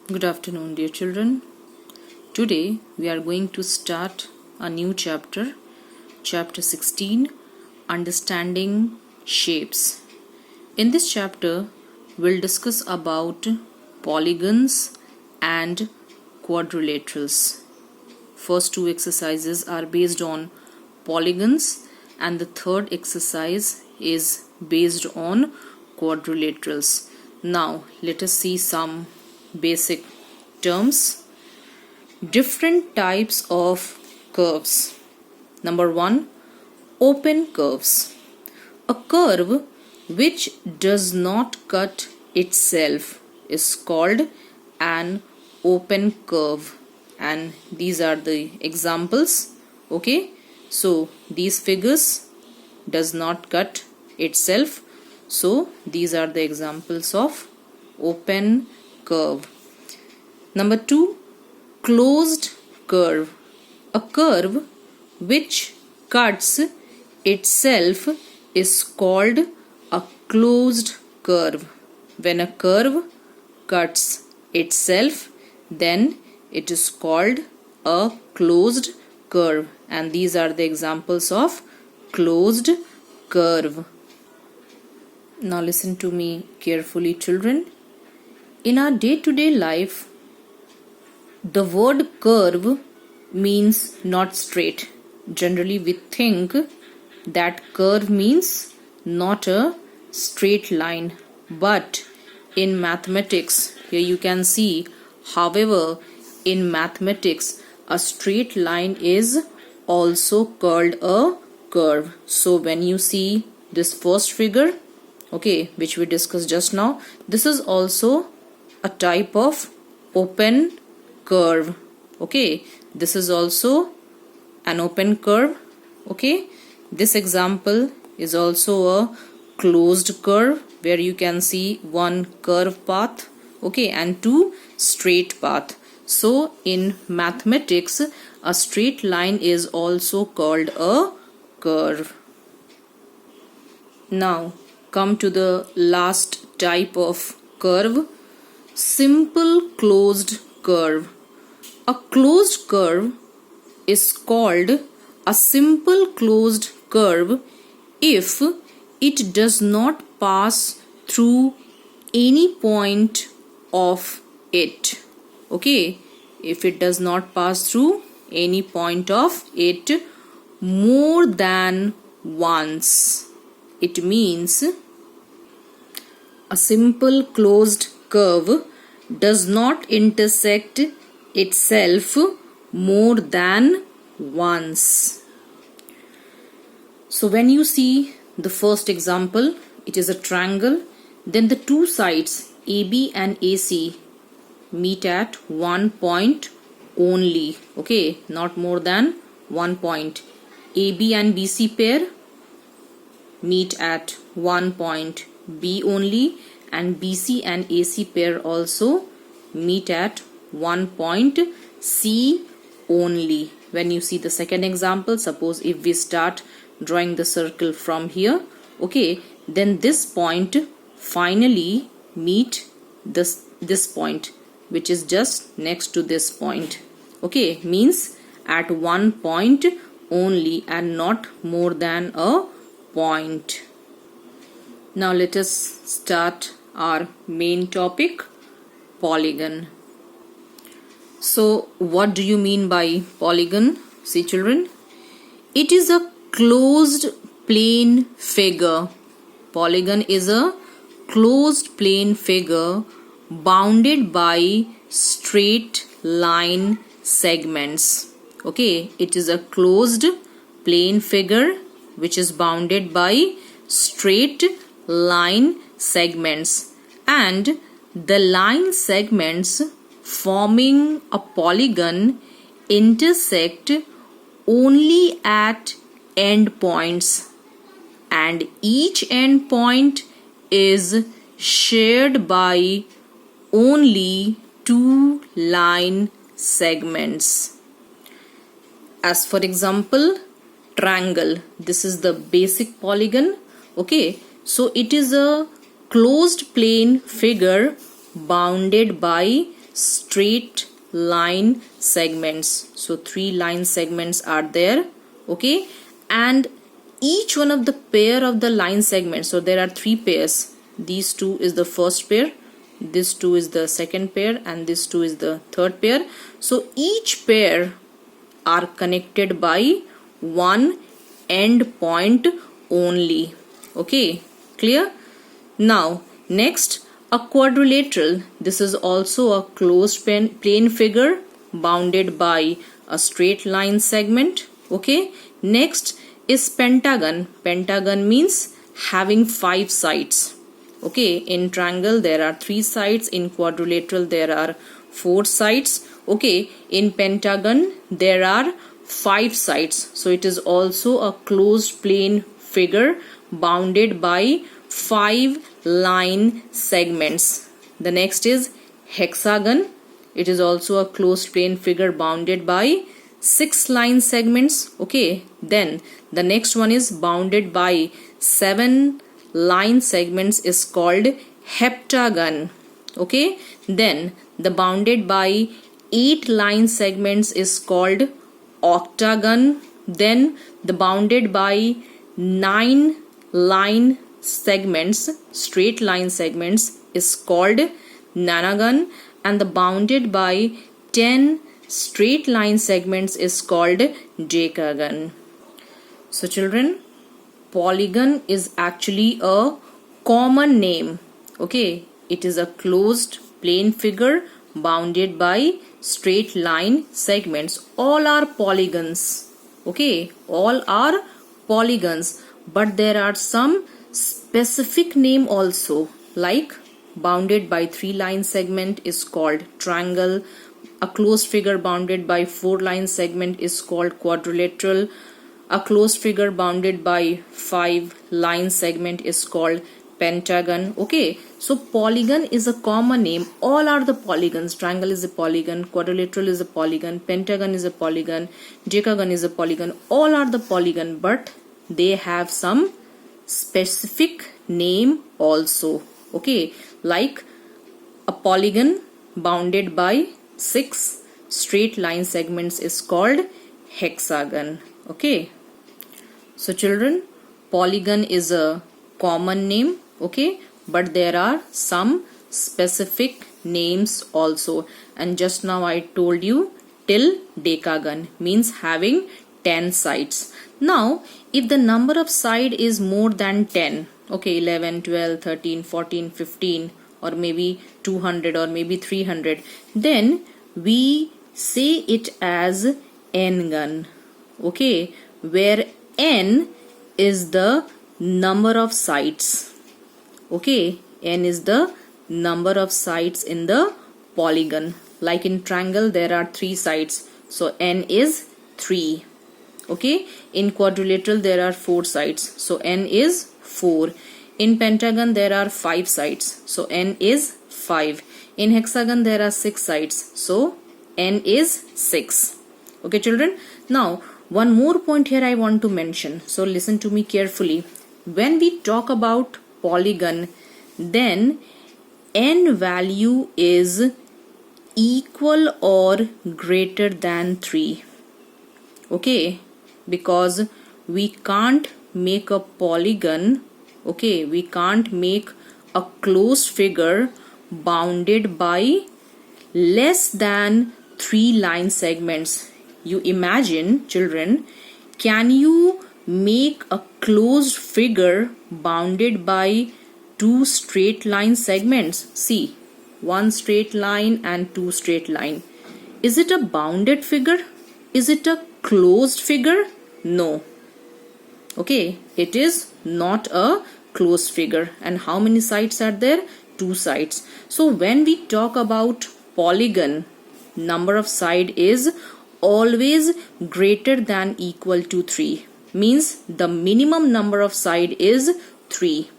Good afternoon, dear children. Today we are going to start a new chapter, chapter 16, Understanding Shapes. In this chapter, we'll discuss about polygons and quadrilaterals. First two exercises are based on polygons, and the third exercise is based on quadrilaterals. Now, let us see some basic terms. Different types of curves. Number 1, open curves. A curve which does not cut itself is called an open curve, and these are the examples. Okay, so these figures does not cut itself, so these are the examples of open curve. Number 2, closed curve. A curve which cuts itself is called a closed curve. When a curve cuts itself, then it is called a closed curve, and these are the examples of closed curve. Now listen to me carefully, children. In our day-to-day life, the word curve means not straight. Generally, we think that curve means not a straight line. But in mathematics, here you can see, however, in mathematics, a straight line is also called a curve. So when you see this first figure, okay, which we discussed just now, this is also a type of open curve. Okay, this is also an open curve. Okay, this example is also a closed curve where you can see one curve path, okay, and two straight path. So in mathematics, a straight line is also called a curve. Now come to the last type of curve, simple closed curve. A closed curve is called a simple closed curve if it does not pass through any point of it. Okay, if it does not pass through any point of it more than once, it means a simple closed curve does not intersect itself more than once. So when you see the first example, it is a triangle, then the two sides AB and AC meet at one point only, okay, not more than 1 point. AB and BC pair meet at one point B only, and BC and AC pair also meet at one point C only. When you see the second example, suppose if we start drawing the circle from here, okay, then this point finally meet this point, which is just next to this point. Okay, means at one point only and not more than a point. Now let us start our main topic, polygon. So what do you mean by polygon? See children, it is a closed plane figure. Polygon is a closed plane figure bounded by straight line segments. Okay, it is a closed plane figure which is bounded by straight line segments, and the line segments forming a polygon intersect only at end points, and each end point is shared by only two line segments. As for example, triangle, this is the basic polygon. Okay, so it is a closed plane figure bounded by straight line segments. So 3 line segments are there, okay, and each one of the pair of the line segments, so there are 3 pairs. These 2 is the first pair, this 2 is the second pair, and this 2 is the third pair. So each pair are connected by one end point only. Okay, clear? Now next, a quadrilateral. This is also a closed plane figure bounded by a straight line segment. Okay, next is pentagon. Pentagon means having 5 sides. Okay, in triangle there are 3 sides, in quadrilateral there are 4 sides. Okay, in pentagon there are 5 sides. So it is also a closed plane figure bounded by 5 line segments. The next is hexagon. It is also a closed plane figure bounded by 6 line segments. Okay, then the next one is bounded by 7 line segments is called heptagon. Okay, then the bounded by 8 line segments is called octagon. Then the bounded by 9 line segments, straight line segments, is called nonagon, and the bounded by 10 straight line segments is called decagon. So children, polygon is actually a common name. Okay, it is a closed plane figure bounded by straight line segments. All are polygons. Okay, all are polygons, but there are some specific name also, like bounded by 3 line segment is called triangle, a closed figure bounded by 4 line segment is called quadrilateral, a closed figure bounded by 5 line segment is called pentagon. Okay, so polygon is a common name. All are the polygons. Triangle is a polygon, quadrilateral is a polygon, pentagon is a polygon, decagon is a polygon. All are the polygon, but they have some specific name also. Okay, like a polygon bounded by 6 straight line segments is called hexagon. Okay, so children, polygon is a common name. Okay, but there are some specific names also, and just now I told you till decagon means having 10 sides. Now if the number of side is more than 10, okay, 11, 12, 13, 14, 15, or maybe 200 or maybe 300, then we say it as n-gon. Okay, where n is the number of sides. Okay, n is the number of sides in the polygon. Like in triangle there are 3 sides, so n is 3. Okay, in quadrilateral there are 4 sides, so n is 4. In pentagon there are 5 sides, so n is 5. In hexagon there are 6 sides, so n is 6. Okay children, now one more point here I want to mention, so listen to me carefully. When we talk about polygon, then n value is equal or greater than 3. Okay, because we can't make a polygon, okay, we can't make a closed figure bounded by less than 3 line segments. You imagine, children, can you make a closed figure bounded by 2 straight line segments? See, 1 straight line and 2 straight line. Is it a bounded figure? Is it a closed figure? No. Okay, it is not a closed figure. And how many sides are there? 2 sides. So when we talk about polygon, number of side is always greater than equal to 3. Means the minimum number of side is 3.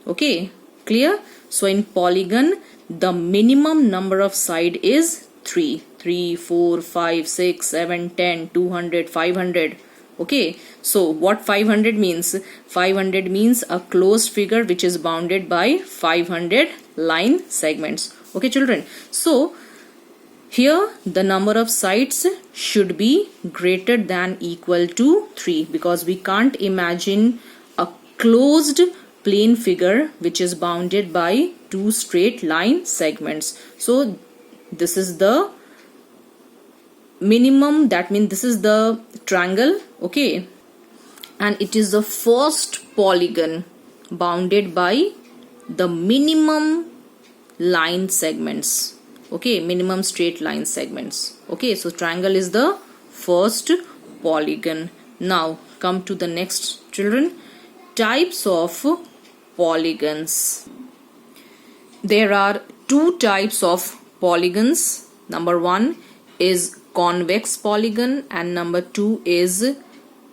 Okay, clear? So in polygon, the minimum number of side is 3. 3, 4, 5, 6, 7, 10, 200, 500. Okay, so what 500 means? 500 means a closed figure which is bounded by 500 line segments. Okay children, so Here the number of sides should be greater than equal to 3, because we can't imagine a closed plane figure which is bounded by two straight line segments. So this is the minimum, that means this is the triangle, okay, and it is the first polygon bounded by the minimum line segments, okay, minimum straight line segments, okay. So triangle is the first polygon. Now come to the next, children, types of polygons. There are two types of polygons. Number one is convex polygon and number two is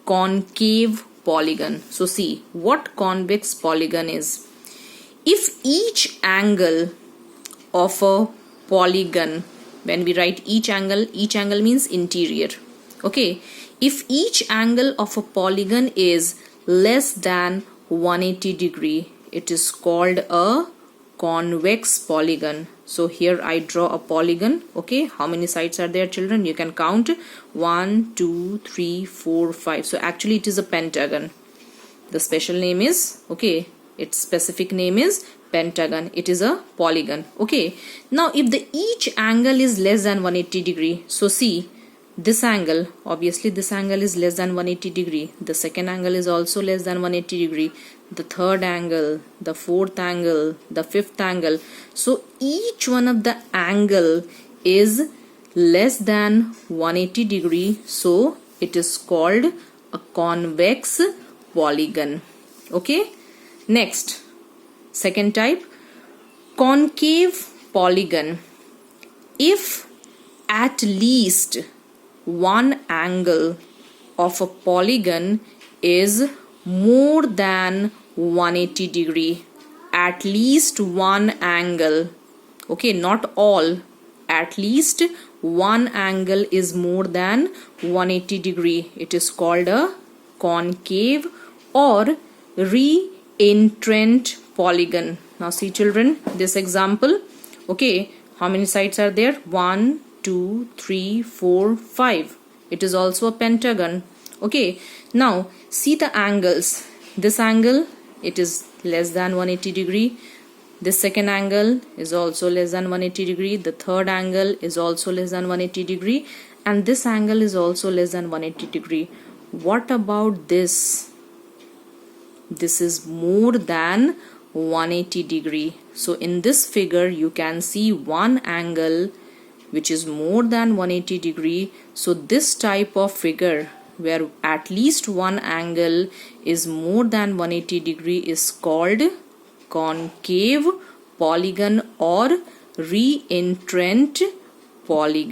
concave polygon. So see what convex polygon is. If each angle of a polygon, when we write each angle means interior, okay, if each angle of a polygon is less than 180 degree, it is called a convex polygon. So here I draw a polygon, okay. How many sides are there, children? You can count 1 2 3 4 5. So actually it is a pentagon. The special name is, okay, its specific name is pentagon. It is a polygon, okay. Now if the each angle is less than 180 degree, so see this angle, obviously this angle is less than 180 degree, the second angle is also less than 180 degree, the third angle, the fourth angle, the fifth angle. So each one of the angle is less than 180 degree, so it is called a convex polygon, okay. Next, second type, concave polygon. If at least one angle of a polygon is more than 180 degree, at least one angle, okay, not all, at least one angle is more than 180 degree, it is called a concave or reentrant polygon. Now see children, this example, okay, how many sides are there? 1 2 3 4 5. It is also a pentagon, okay. Now see the angles. This angle, it is less than 180 degree, this second angle is also less than 180 degree, the third angle is also less than 180 degree, and this angle is also less than 180 degree. What about this? This is more than 180 degree. So in this figure you can see one angle which is more than 180 degree. So this type of figure where at least one angle is more than 180 degree is called concave polygon or reentrant polygon.